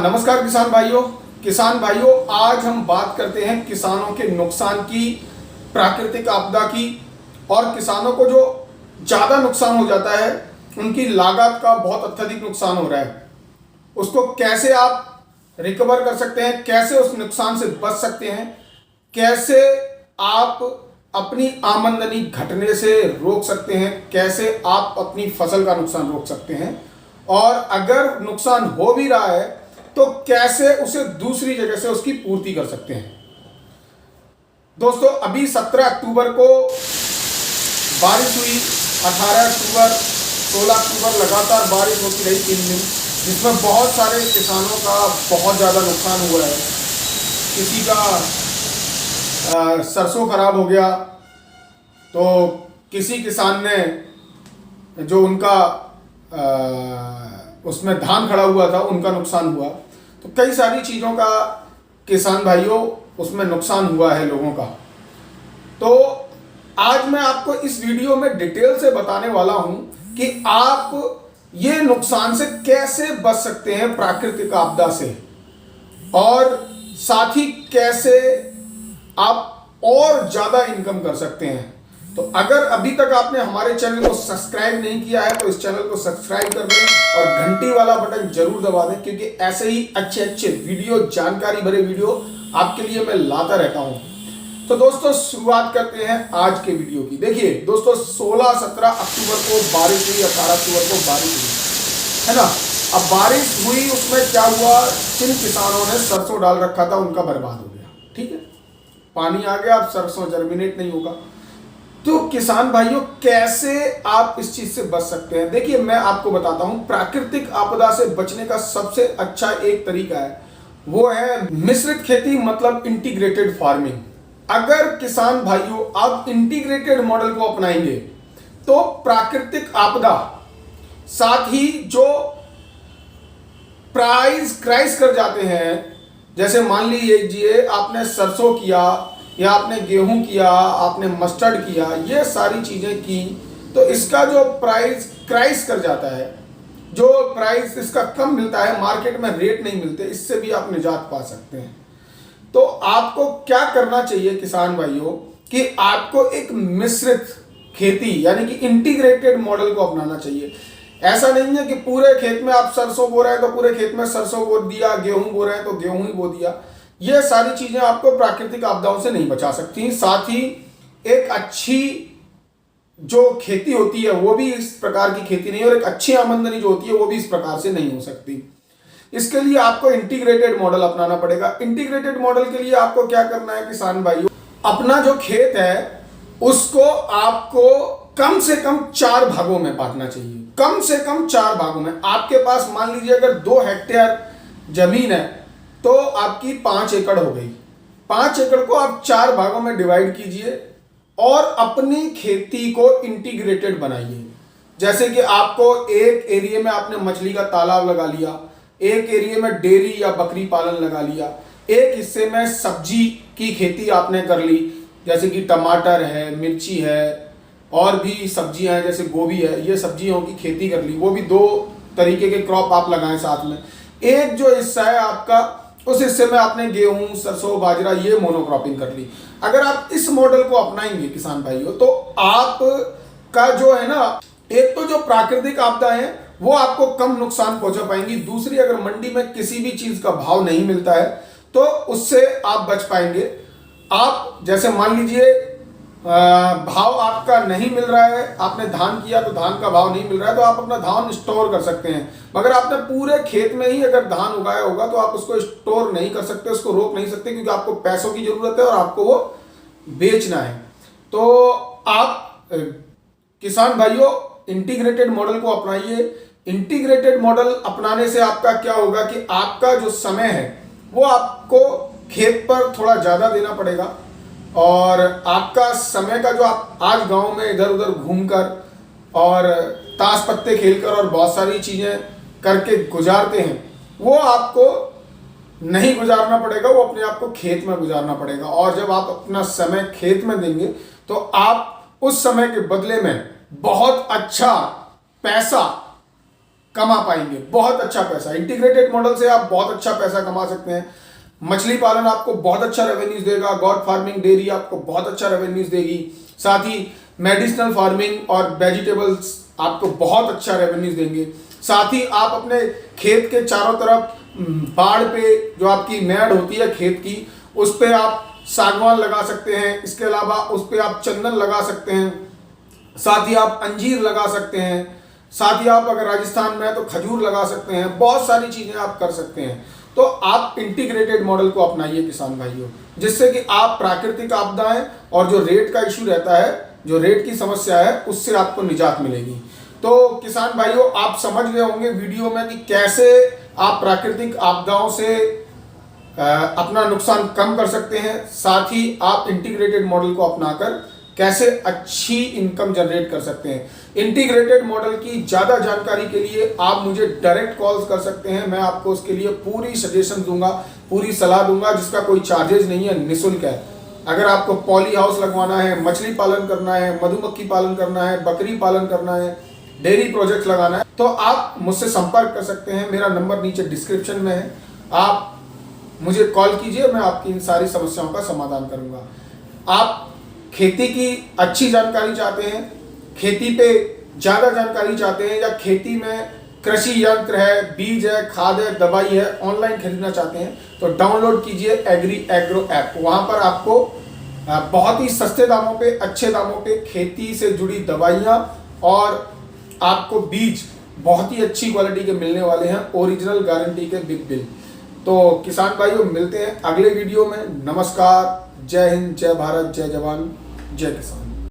नमस्कार किसान भाइयों, आज हम बात करते हैं किसानों के नुकसान की, प्राकृतिक आपदा की, और किसानों को जो ज़्यादा नुकसान हो जाता है, उनकी लागत का बहुत अत्यधिक नुकसान हो रहा है, उसको कैसे आप रिकवर कर सकते हैं, कैसे उस नुकसान से बच सकते हैं, कैसे आप अपनी आमदनी घटने से रोक सकते हैं, कैसे आप अपनी फसल का नुकसान रोक सकते हैं, और अगर नुकसान हो भी रहा है तो कैसे उसे दूसरी जगह से उसकी पूर्ति कर सकते हैं। दोस्तों, अभी 17 अक्टूबर को बारिश हुई, 18 अक्टूबर, 16 अक्टूबर लगातार बारिश होती रही 3 दिन, जिसमें बहुत सारे किसानों का बहुत ज़्यादा नुकसान हुआ है। किसी का सरसों खराब हो गया, तो किसी किसान ने जो उनका उसमें धान खड़ा हुआ था उनका नुकसान हुआ। तो कई सारी चीज़ों का किसान भाइयों उसमें नुकसान हुआ है लोगों का। तो आज मैं आपको इस वीडियो में डिटेल से बताने वाला हूं कि आप ये नुकसान से कैसे बच सकते हैं, प्राकृतिक आपदा से, और साथ ही कैसे आप और ज़्यादा इनकम कर सकते हैं। तो अगर अभी तक आपने हमारे चैनल को सब्सक्राइब नहीं किया है तो इस चैनल को सब्सक्राइब कर दें और घंटी वाला बटन जरूर दबा दें, क्योंकि ऐसे ही अच्छे वीडियो, जानकारी भरे वीडियो आपके लिए मैं लाता रहता हूं। तो दोस्तों, शुरुआत करते हैं आज के वीडियो की। देखिए दोस्तों, 16-17 अक्टूबर को बारिश हुई, 18 अक्टूबर को बारिश हुई, है ना। अब बारिश हुई, उसमें क्या हुआ, जिन किसानों ने सरसों डाल रखा था उनका बर्बाद हो गया। ठीक है, पानी आ गया, अब सरसों जर्मिनेट नहीं होगा। तो किसान भाइयों, कैसे आप इस चीज से बच सकते हैं? देखिए, मैं आपको बताता हूं, प्राकृतिक आपदा से बचने का सबसे अच्छा एक तरीका है, वो है मिश्रित खेती, मतलब इंटीग्रेटेड फार्मिंग। अगर किसान भाइयों आप इंटीग्रेटेड मॉडल को अपनाएंगे तो प्राकृतिक आपदा, साथ ही जो प्राइस क्राइस कर जाते हैं, जैसे मान लीजिए आपने सरसों किया, या आपने गेहूं किया, आपने मस्टर्ड किया, ये सारी चीजें की, तो इसका जो प्राइस क्राइस कर जाता है, जो प्राइस इसका कम मिलता है, मार्केट में रेट नहीं मिलते, इससे भी आप निजात पा सकते हैं। तो आपको क्या करना चाहिए किसान भाइयों, कि आपको एक मिश्रित खेती यानी कि इंटीग्रेटेड मॉडल को अपनाना चाहिए। ऐसा नहीं है कि पूरे खेत में आप सरसों बो रहे हैं तो पूरे खेत में सरसों बो दिया, गेहूं बो रहे हैं तो गेहूं ही बो दिया। ये सारी चीजें आपको प्राकृतिक आपदाओं से नहीं बचा सकती। साथ ही एक अच्छी जो खेती होती है वो भी इस प्रकार की खेती नहीं, और एक अच्छी आमदनी जो होती है वो भी इस प्रकार से नहीं हो सकती। इसके लिए आपको इंटीग्रेटेड मॉडल अपनाना पड़ेगा। इंटीग्रेटेड मॉडल के लिए आपको क्या करना है किसान भाइयों, अपना जो खेत है उसको आपको कम से कम 4 भागों में बांटना चाहिए। कम से कम 4 भागों में। आपके पास मान लीजिए अगर 2 हेक्टेयर जमीन है तो आपकी 5 एकड़ हो गई। 5 एकड़ को आप 4 भागों में डिवाइड कीजिए और अपनी खेती को इंटीग्रेटेड बनाइए। जैसे कि आपको एक एरिया में आपने मछली का तालाब लगा लिया, एक एरिया में डेयरी या बकरी पालन लगा लिया, एक हिस्से में सब्जी की खेती आपने कर ली, जैसे कि टमाटर है, मिर्ची है, और भी सब्जियां हैं जैसे गोभी है, ये सब्जियों की खेती कर ली। वो भी 2 तरीके के क्रॉप आप लगाएं साथ में। एक जो हिस्सा है आपका, उस हिस्से में आपने गेहूं, सरसों, बाजरा, ये मोनोक्रॉपिंग कर ली। अगर आप इस मॉडल को अपनाएंगे किसान भाइयों, तो आपका जो है ना, एक तो जो प्राकृतिक आपदा है वो आपको कम नुकसान पहुंचा पाएंगी, दूसरी अगर मंडी में किसी भी चीज का भाव नहीं मिलता है तो उससे आप बच पाएंगे। आप जैसे मान लीजिए भाव आपका नहीं मिल रहा है, आपने धान किया तो धान का भाव नहीं मिल रहा है, तो आप अपना धान स्टोर कर सकते हैं। मगर आपने पूरे खेत में ही अगर धान उगाया होगा तो आप उसको स्टोर नहीं कर सकते, उसको रोक नहीं सकते, क्योंकि आपको पैसों की जरूरत है और आपको वो बेचना है। तो आप किसान भाइयों इंटीग्रेटेड मॉडल को अपनाइए। इंटीग्रेटेड मॉडल अपनाने से आपका क्या होगा कि आपका जो समय है वो आपको खेत पर थोड़ा ज्यादा देना पड़ेगा, और आपका समय का जो आप आज गांव में इधर उधर घूमकर और ताश पत्ते खेलकर और बहुत सारी चीजें करके गुजारते हैं, वो आपको नहीं गुजारना पड़ेगा, वो अपने आप को खेत में गुजारना पड़ेगा। और जब आप अपना समय खेत में देंगे तो आप उस समय के बदले में बहुत अच्छा पैसा कमा पाएंगे बहुत अच्छा पैसा। इंटीग्रेटेड मॉडल से आप बहुत अच्छा पैसा कमा सकते हैं। मछली पालन आपको बहुत अच्छा रेवेन्यूज देगा, गॉड फार्मिंग डेयरी आपको बहुत अच्छा रेवेन्यूज देगी, साथ ही मेडिसिनल फार्मिंग और वेजिटेबल्स आपको बहुत अच्छा रेवेन्यूज देंगे। साथ ही आप अपने खेत के चारों तरफ बाड़ पे जो आपकी मेड़ होती है खेत की, उस पे आप सागवान लगा सकते हैं। इसके अलावा उस पे आप चंदन लगा सकते हैं, साथ ही आप अंजीर लगा सकते हैं, साथ ही आप अगर राजस्थान में है तो खजूर लगा सकते हैं। बहुत सारी चीजें आप कर सकते हैं। तो आप इंटीग्रेटेड मॉडल को अपनाइए किसान भाइयों, जिससे कि आप प्राकृतिक आपदाएं और जो रेट का इश्यू रहता है, जो रेट की समस्या है, उससे आपको निजात मिलेगी। तो किसान भाइयों, आप समझ गए होंगे वीडियो में कि कैसे आप प्राकृतिक आपदाओं से अपना नुकसान कम कर सकते हैं, साथ ही आप इंटीग्रेटेड मॉडल को अपनाकर कैसे अच्छी इनकम जनरेट कर सकते हैं। इंटीग्रेटेड मॉडल की ज़्यादा जानकारी के लिए आप मुझे डायरेक्ट कॉल्स कर सकते हैं। मैं आपको उसके लिए पूरी सजेशन दूंगा, पूरी सलाह दूंगा, जिसका कोई चार्जेज नहीं है, निःशुल्क है। अगर आपको पॉली हाउस लगवाना है, मछली पालन करना है, मधुमक्खी पालन करना है, बकरी पालन करना है, डेयरी प्रोजेक्ट लगाना है, तो आप मुझसे संपर्क कर सकते हैं। मेरा नंबर नीचे डिस्क्रिप्शन में है, आप मुझे कॉल कीजिए, मैं आपकी इन सारी समस्याओं का समाधान करूंगा। आप खेती की अच्छी जानकारी चाहते हैं, खेती पे ज़्यादा जानकारी चाहते हैं, या खेती में कृषि यंत्र है, बीज है, खाद है, दवाई है, ऑनलाइन खरीदना चाहते हैं, तो डाउनलोड कीजिए एग्री एग्रो ऐप। वहाँ पर आपको बहुत ही सस्ते दामों पे, अच्छे दामों पे खेती से जुड़ी दवाइयाँ और आपको बीज बहुत ही अच्छी क्वालिटी के मिलने वाले हैं, ओरिजिनल गारंटी के बिग बिल। तो किसान भाइयों, मिलते हैं अगले वीडियो में। नमस्कार, जय हिंद, जय भारत, जय जवान, जय किसान।